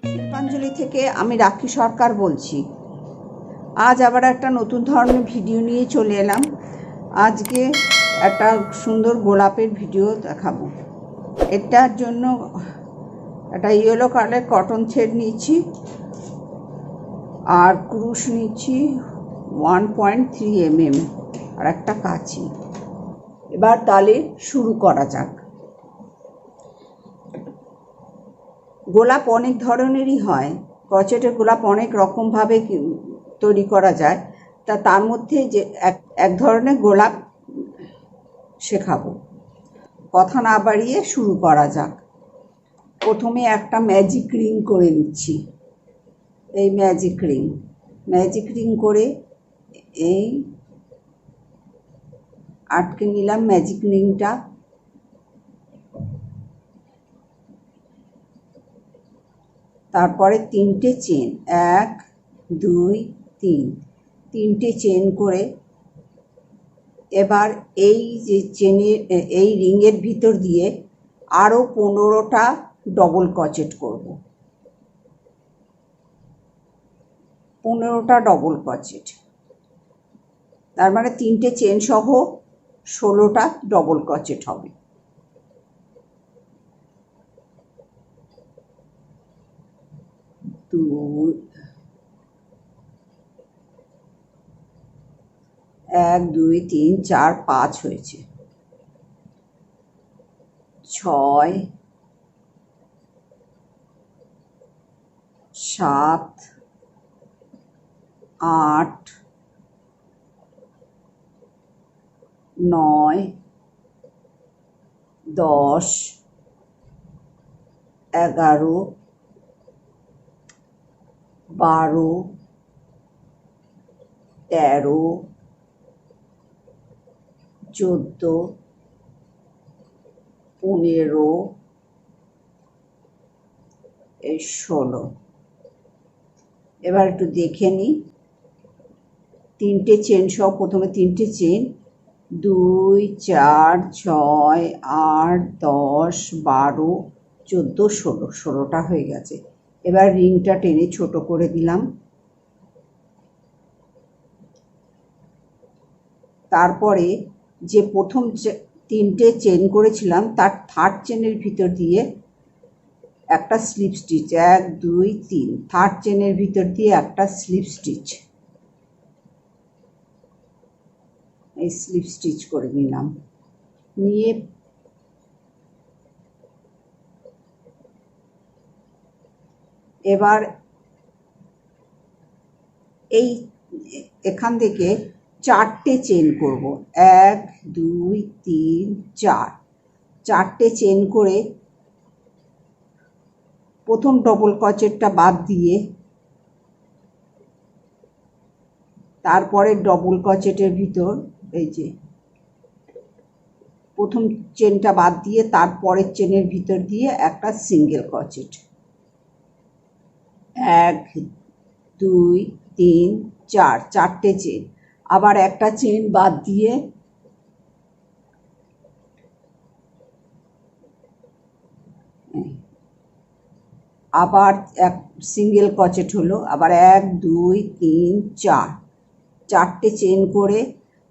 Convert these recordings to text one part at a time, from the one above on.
শিল্পাঞ্জলি থেকে আমি রাখি সরকার বলছি। আজ আবার একটা নতুন ধরনের ভিডিও নিয়ে চলে এলাম। আজকে একটা সুন্দর গোলাপের ভিডিও দেখাবো। এটার জন্য একটা ইয়েলো কালারের কটন থ্রেড নিচ্ছি আর ক্রুশ নিচ্ছি 1.3 mm আর একটা কাঁচি। এবার তাহলে শুরু করা যাক। গোলাপ অনেক ধরনেরই হয়, ক্রচেটের গোলাপ অনেক রকমভাবে তৈরি করা যায়। তার মধ্যে যে এক ধরনের গোলাপ শেখাবো। কথা না বাড়িয়ে শুরু করা যাক। প্রথমে একটা ম্যাজিক রিং করে নিচ্ছি। এই ম্যাজিক রিং করে এই আটকে নিলাম ম্যাজিক রিংটা। তারপরে তিনটে চেন, 1 2 3, তিনটে চেন করে এবার এই যে চেনের এই রিংয়ের ভিতর দিয়ে আরও 15টা ডবল ক্রচেট করব। 15টা ডবল ক্রচেট, তার মানে তিনটে চেন সহ 16টা ডবল ক্রচেট হবে। এক 2 3 4 5 হয়েছে। 6 7 8 9 10 11 12 13 14 15 এই 16। এবার একটু দেখে নিই। তিনটে চেন সহ প্রথমে তিনটে চেন 2 4 6 8 10 12 14 16, 16টা হয়ে গেছে। এবার রিংটা টেনে ছোট করে দিলাম। তারপরে যে প্রথম তিনটে চেন করেছিলাম তার থার্ড চেনের ভিতর দিয়ে একটা স্লিপ স্টিচ, 1 2 3, থার্ড চেনের ভিতর দিয়ে একটা স্লিপ স্টিচ, এই স্লিপ স্টিচ করে নিলাম। নিয়ে এবার এই এখান থেকে 4টে চেন করব, 1 2 3 4, 4টে চেন করে প্রথম ডবল ক্রচেটটা বাদ দিয়ে তারপরে ডবল ক্রচেটের ভিতর এই যে প্রথম চেনটা বাদ দিয়ে তারপরের চেনের ভিতর দিয়ে একটা সিঙ্গেল ক্রচেট, 1 2 3 4, 4টে চেন। আবার একটা চেন বাদ দিয়ে আবার এক সিঙ্গেল ক্রচেট হলো। আবার 1 2 3 4, 4টে চেন করে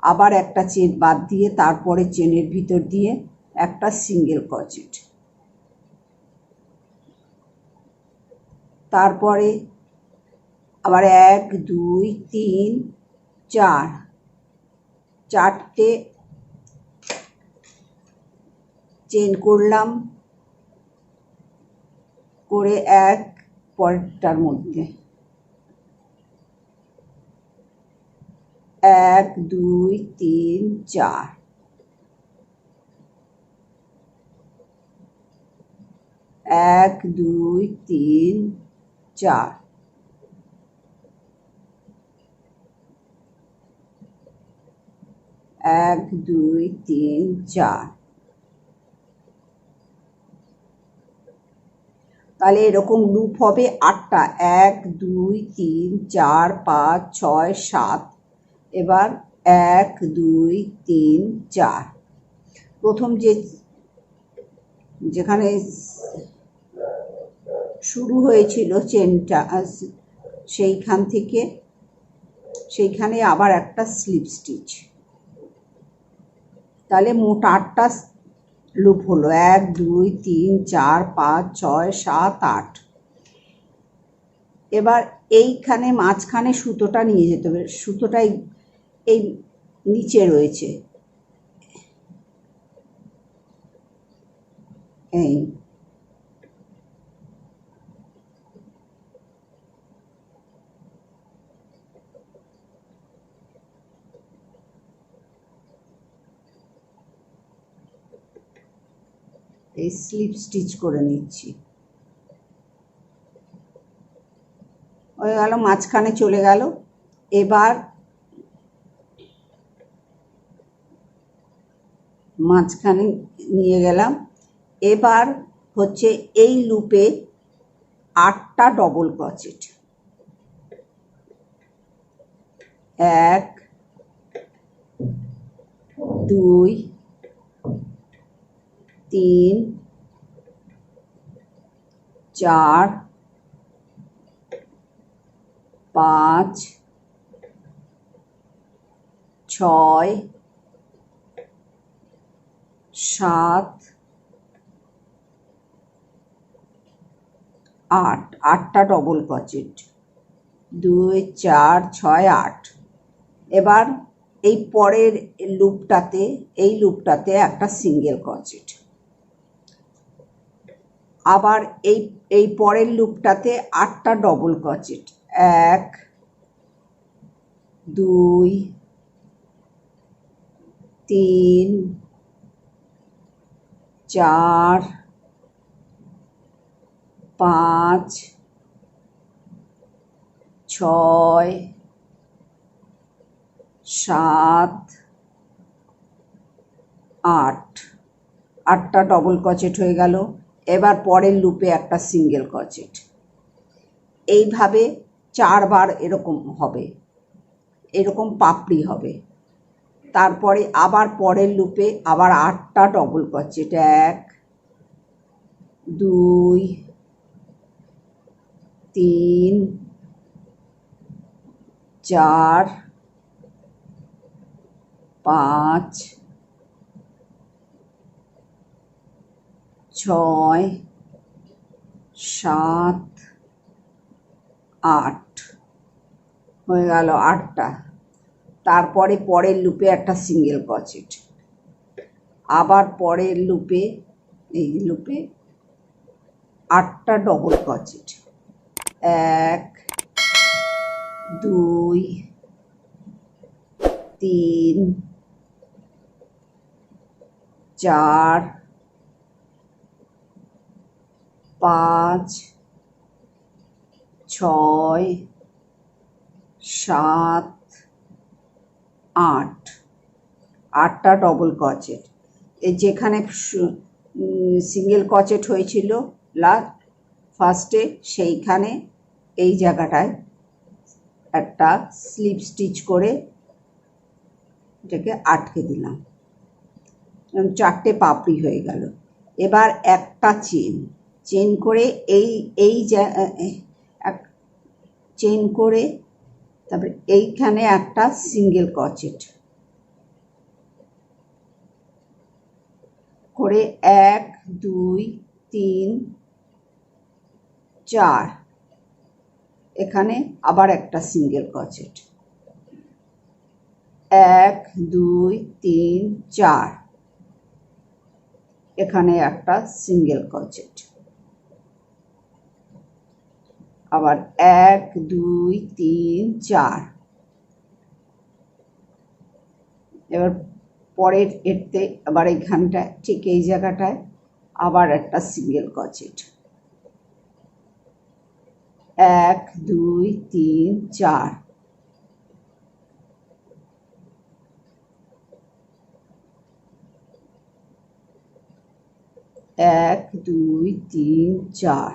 আবার একটা চেন বাদ দিয়ে তারপরে চেনের ভিতর দিয়ে একটা সিঙ্গেল ক্রচেট। তারপরে আবার 1 2 3 4, 4টে চেন করলাম, করে এক পরেরটার মধ্যে 1 2 3 4, 1 2 3 4, 1 2 3 4। তাহলে এরকম লুপ হবে 8টা, 1 2 3 4 5 6 7। এবার 1 2 3 4, প্রথম যেখানে শুরু হয়েছিল চেনটা, সেইখানে আবার একটা স্লিপ স্টিচ। তাহলে মোট 8টা লুপ হলো, 1 2 3 4 5 6 7 8। এবার এইখানে মাঝখানে সুতোটা নিয়ে যেতে হবে, সুতোটা এই নিচে রয়েছে, এই স্লিপ স্টিচ করে নিচ্ছি। হয়ে গেল, মাঝখানে চলে গেল। এবার মাঝখানে নিয়ে গেলাম। এবার হচ্ছে এই লুপে 8টা ডবল ক্রোচেট, 1 2 3 4 5 6 7 8, 8টা ডবল ক্রোচেট, 2 4 6 8। এবার এই পরের লুপটাতে একটা সিঙ্গেল ক্রোচেট, আবার এই পরের লুপটাতে 8টা ডবল ক্রোচেট, 1 2 3 4 5 6 7 8, 8টা ডবল ক্রোচেট হয়ে গেল। এবার পরের লুপে একটা সিঙ্গেল ক্রোচেট। এইভাবে 4বার এরকম হবে, এরকম পাপড়ি হবে। তারপরে আবার পরের লুপে আবার 8টা ডবল ক্রোচেট, 1 2 3 4 5 6 7 8 হয়ে গেল 8টা। তারপরে পরের লুপে একটা সিঙ্গেল ক্রোচেট, আবার পরের লুপে এই লুপে 8টা ডবল ক্রোচেট, 1 2 3 4 5 6 7 8, 8টা ডবল ক্রোচেট। যেখানে সিঙ্গেল ক্রোচেট হয়েছিল ফার্স্টে, সেইখানে এই জায়গাটায় একটা স্লিপ স্টিচ করে এটাকে আটকে দিলাম। 4টে পাপড়ি হয়ে গেল। এবার একটা চেন করে চেন করে তারপরে এইখানে একটা সিঙ্গেল ক্রোচেট করে 1 2 3 4, এখানে আবার একটা সিঙ্গেল ক্রোচেট, 1 2 3 4, এখানে একটা সিঙ্গেল ক্রোচেট, আবার 1 2 3 4। এবার পরের এতে আবার এইখানটায় ঠিক এই জায়গাটায় আবার একটা সিঙ্গেল ক্রোচেট, 1 2 3 4। এক দুই তিন চার,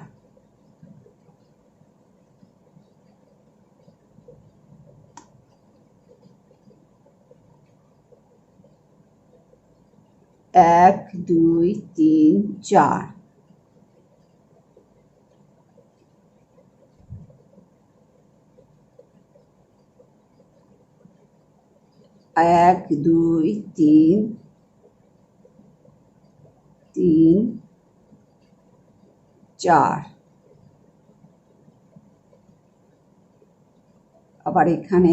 এক দুই তিন চার, 1 2 3 3 4। আবার এখানে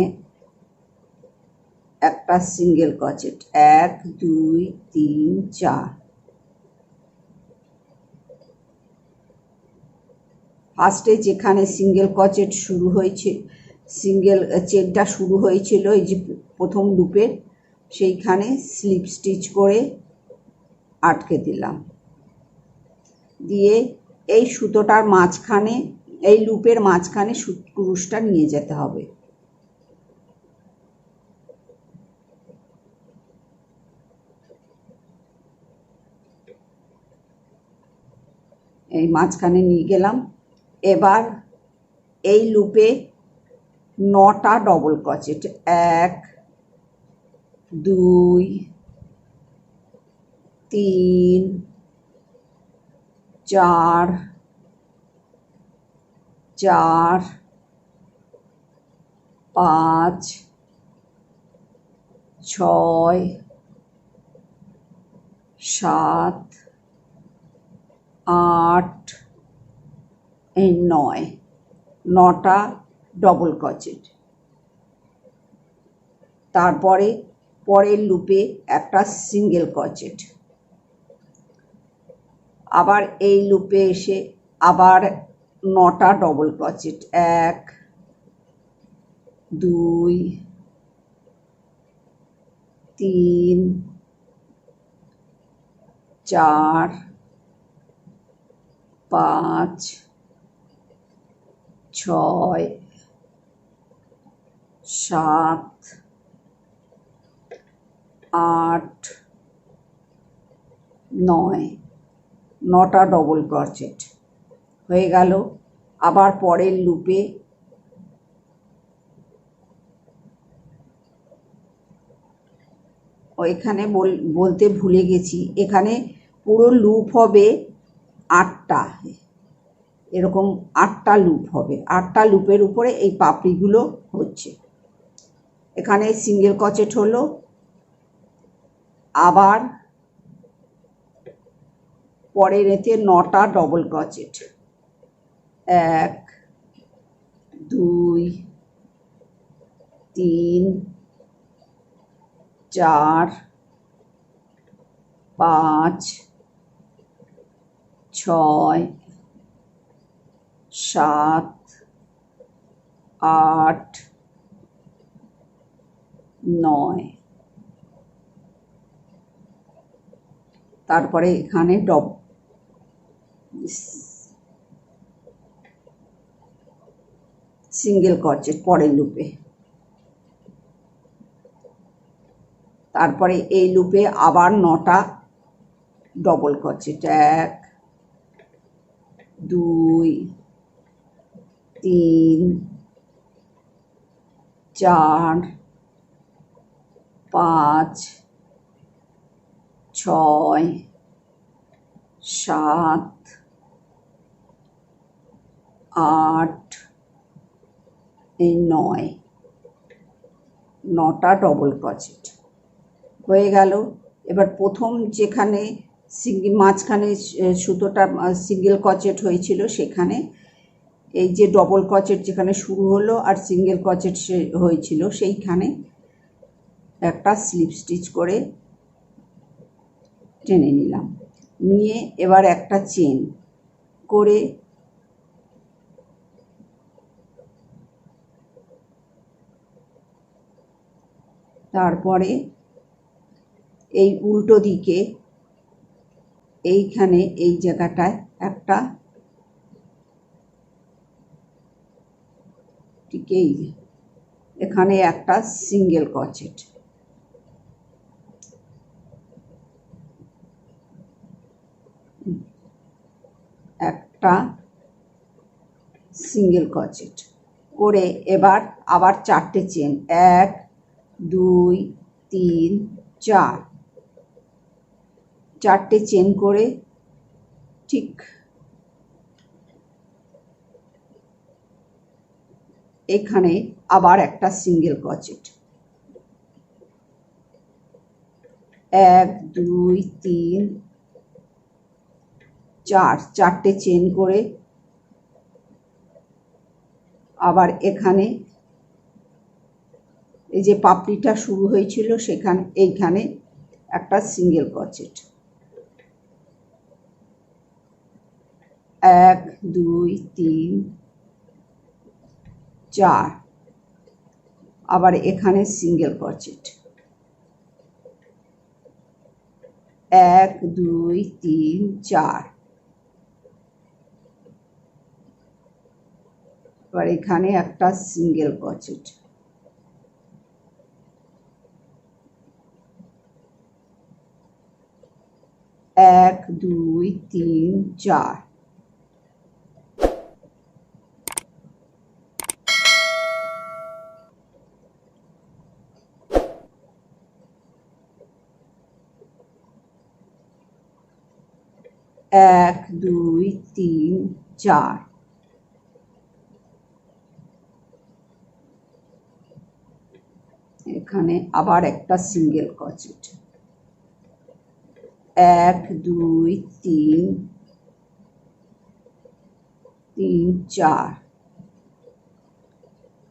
একটা সিঙ্গেল ক্রোচেট 1 2 3 4। ফার্স্টে যেখানে সিঙ্গেল ক্রোচেট শুরু হয়েছে, সিঙ্গেল চেনটা শুরু হয়েছিল এই যে প্রথম লুপের, সেইখানে স্লিপ স্টিচ করে আটকে দিলাম। দিয়ে এই সুতোটার মাঝখানে, এই লুপের মাঝখানে ক্রুশটা নিয়ে যেতে হবে। এই মাঝখানে নিয়ে গেলাম। এবার এই লুপে 9টা ডবল ক্রোচেট 1 2 3 4 4 5 6 7 8 এই 9টা ডবল ক্রোচেট। তারপরে পরের লুপে একটা সিঙ্গেল ক্রোচেট। আবার এই লুপে এসে আবার 9টা ডবল ক্রোচেট 1 2 3 4 5 6 7 8 9, 9টা ডবল ক্রোচেট হয়ে গেল। আবার পরের লুপে এখানে বলতে ভুলে গেছি, এখানে পুরো লুপ হবে 8টা, এরকম 8টা লুপ হবে। 8টা লুপের উপরে এই পাপড়িগুলো হচ্ছে। এখানে সিঙ্গেল ক্রোচেট হলো, আবার পরের এতে 9টা ডবল ক্রোচেট 1 2 3 4 5 6 7 8 9। তারপরে এখানে সিঙ্গেল ক্রোচেট পরের লুপে। তারপরে এই লুপে আবার 9টা ডবল ক্রোচেট 1 2 3 4 5 6 7 8 এই 9টা ডবল ক্রোচেট হয়ে গেল। এবার প্রথম যেখানে মাঝখানে সুতোটা সিঙ্গেল ক্রোচেট হয়েছিল, সেখানে এই যে ডবল ক্রোচেট যেখানে শুরু হলো আর সিঙ্গেল ক্রোচেট হয়েছিল, সেইখানে একটা স্লিপ স্টিচ করে টেনে নিলাম। নিয়ে এবার একটা চেন করে তারপরে এই উল্টো দিকে এইখানে এই জায়গাটায় একটা ঠিক এই এখানে একটা সিঙ্গেল ক্রোচেট, একটা সিঙ্গেল ক্রোচেট করে এবার আবার 4টে চেন 1 2 3 4, 4টে চেন করে ঠিক এখানে আবার একটা সিঙ্গেল ক্রোচেট, এক দুই তিন চার, চারটে চেন করে আবার এখানে এই যে পাপড়িটা শুরু হয়েছিল সেখানে এইখানে একটা সিঙ্গেল ক্রোচেট, এক দুই তিন চার, আবার এখানে সিঙ্গেল ক্রোচেট, এক দুই তিন চার, আবার এখানে একটা সিঙ্গেল ক্রোচেট, এক দুই তিন চার, এক দুই তিন চার, এখানে আবার একটা সিঙ্গেল ক্রোচেট, এক দুই তিন তিন চার,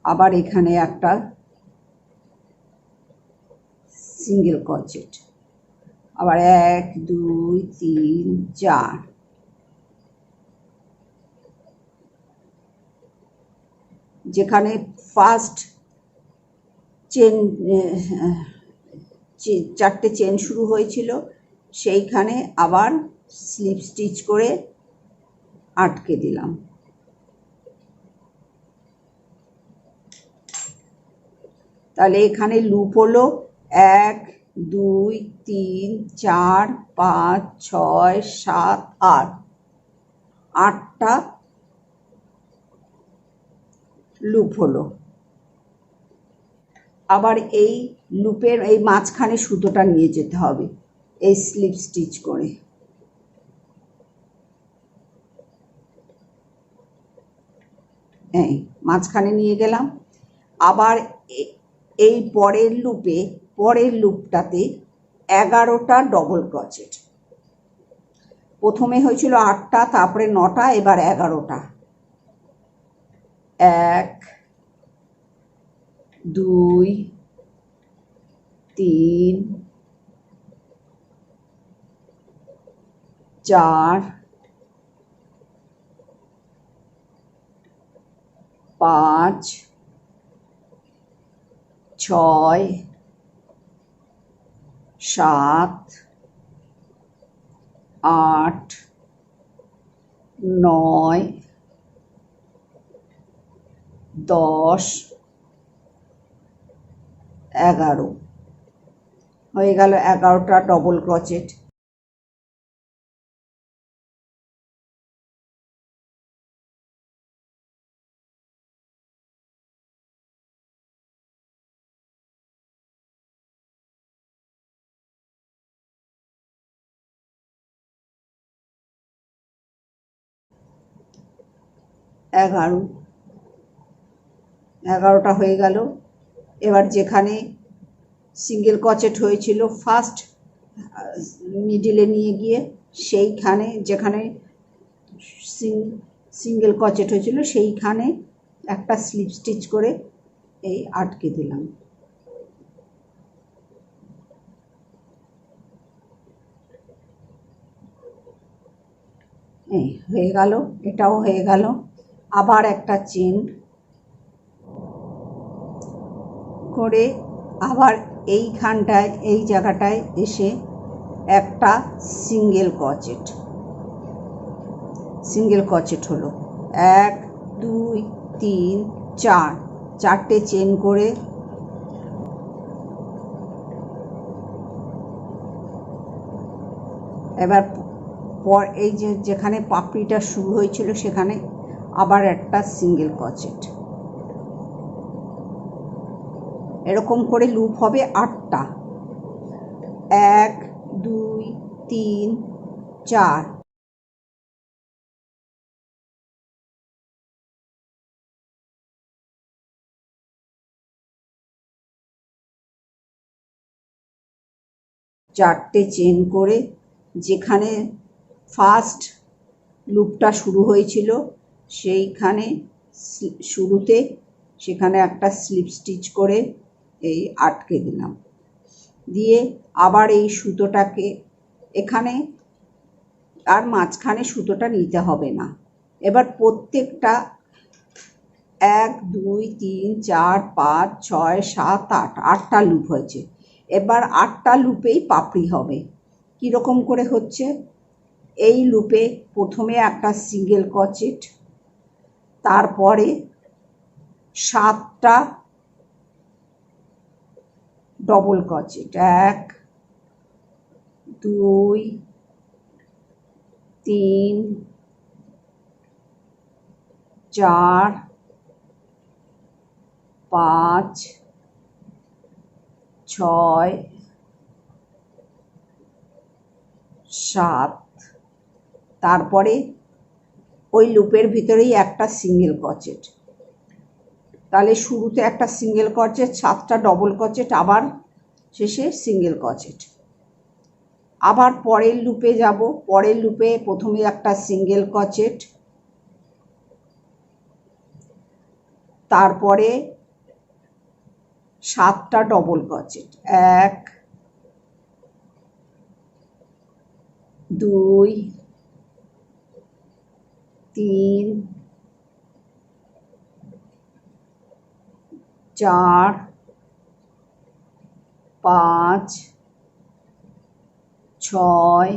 আবার এখানে একটা সিঙ্গেল ক্রোচেট, আবার এক দুই তিন চার, যেখানে ফার্স্ট চেন চারটে চেন শুরু হয়েছিল সেইখানে আবার স্লিপ স্টিচ করে আটকে দিলাম। তাহলে এখানে লুপ হলো এক দুই তিন চার পাঁচ ছয় সাত আট, আটটা লুপ হলো। আবার এই লুপের এই মাঝখানে সুতোটা নিয়ে যেতে হবে এই স্লিপ স্টিচ করে, এই মাঝখানে নিয়ে গেলাম। আবার এই পরের লুপটাতে 11টা ডবল ক্রোচেট, প্রথমে হয়েছিল 8টা, তারপরে 9টা, এবার 11টা, এক দুই তিন চার পাঁচ ছয় সাত আট নয় 10 11 হয়ে গেল 11টা ডবল ক্রোচেট। এগারো 11টা হয়ে গেল। এবার যেখানে সিঙ্গেল ক্রোচেট হয়েছিল ফার্স্ট মিডিলে নিয়ে গিয়ে সেইখানে যেখানে সিঙ্গেল ক্রোচেট হয়েছিল সেইখানে একটা স্লিপ স্টিচ করে এই আটকে দিলাম। এই হয়ে গেল, এটাও হয়ে গেল। আবার একটা চেন করে আবার এইখানটায় এই জায়গাটায় এসে একটা সিঙ্গেল ক্রোচেট হলো, এক দুই তিন চার, চারটে চেন করে এবার এই যেখানে পাপড়িটা শুরু হয়েছিল সেখানে আবার একটা সিঙ্গেল ক্রোচেট, এরকম করে লুপ হবে 8টা, এক দুই তিন চার, 4টে চেন করে যেখানে ফার্স্ট লুপটা শুরু হয়েছিল সেইখানে শুরুতে সেখানে একটা স্লিপ স্টিচ করে এই আটকে দিলাম। দিয়ে আবার এই সুতোটাকে এখানে আর মাঝখানে সুতোটা নিতে হবে না। এবার প্রত্যেকটা 1 2 3 4 5 6 7 8 8টা লুপ হয়েছে। এবার 8টা লুপেই পাপড়ি হবে। কীরকম করে হচ্ছে, এই লুপে প্রথমে একটা সিঙ্গেল ক্রোচেট, তারপরে 7টা ডবল ক্রোচেট, 1 2 3 4 5 6 7, তারপরে ওই লুপের ভিতরেই একটা সিঙ্গেল ক্রোচেট। তাহলে শুরুতে একটা সিঙ্গেল ক্রোচেট, 7টা ডবল ক্রোচেট, আবার শেষে সিঙ্গেল ক্রোচেট। আবার পরের লুপে যাব, পরের লুপে প্রথমে একটা সিঙ্গেল ক্রোচেট, তারপরে 7টা ডবল ক্রোচেট, 1 2 3 4 5 6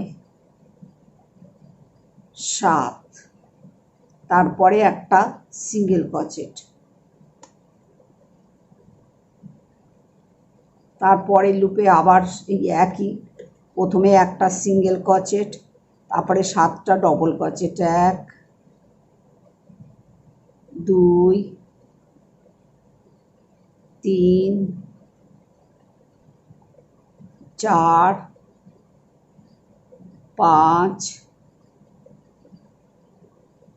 7, তারপরে একটা সিঙ্গেল ক্রোচেট। তারপরে লুপে আবার এই একই, প্রথমে একটা সিঙ্গেল ক্রোচেট, তারপরে 7টা ডবল ক্রোচেট, 1 2 3 4 5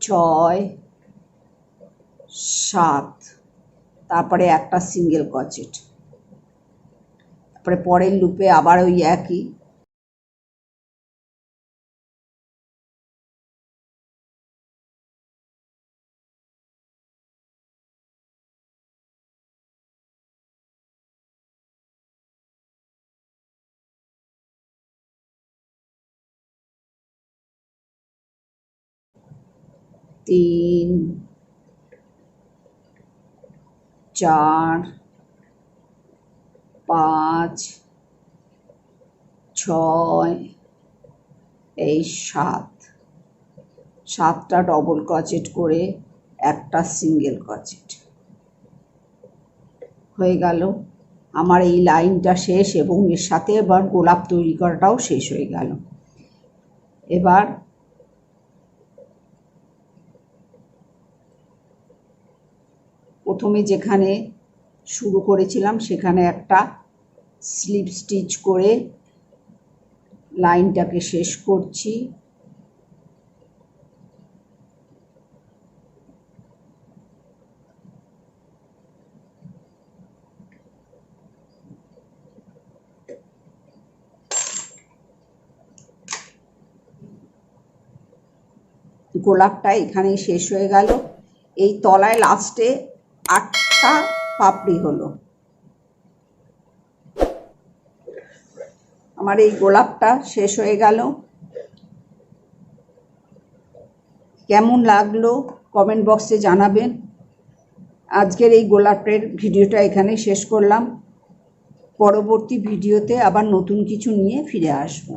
6 7, তারপরে একটা সিঙ্গেল ক্রোচেট। তারপরে পরের লুপে আবার ওই একই, तीन 4 5 6 এই 7টা ডবল ক্রোচেট করে একটা সিঙ্গেল ক্রোচেট হয়ে গেল। আমার এই লাইনটা শেষ এবং এর সাথে এবার গোলাপ তৈরি করাটাও শেষ হয়ে গেল। এবার প্রথমে যেখানে শুরু করেছিলাম সেখানে একটা স্লিপ স্টিচ করে লাইনটাকে শেষ করছি। গোলাপটা এখানেই শেষ হয়ে গেল। এই তলায় লাস্টে 8টা পাপড়ি হলো। আমার এই গোলাপটা শেষ হয়ে গেল। কেমন লাগলো কমেন্ট বক্সে জানাবেন। আজকের এই গোলাপের ভিডিওটা এখানেই শেষ করলাম। পরবর্তী ভিডিওতে আবার নতুন কিছু নিয়ে ফিরে আসবো।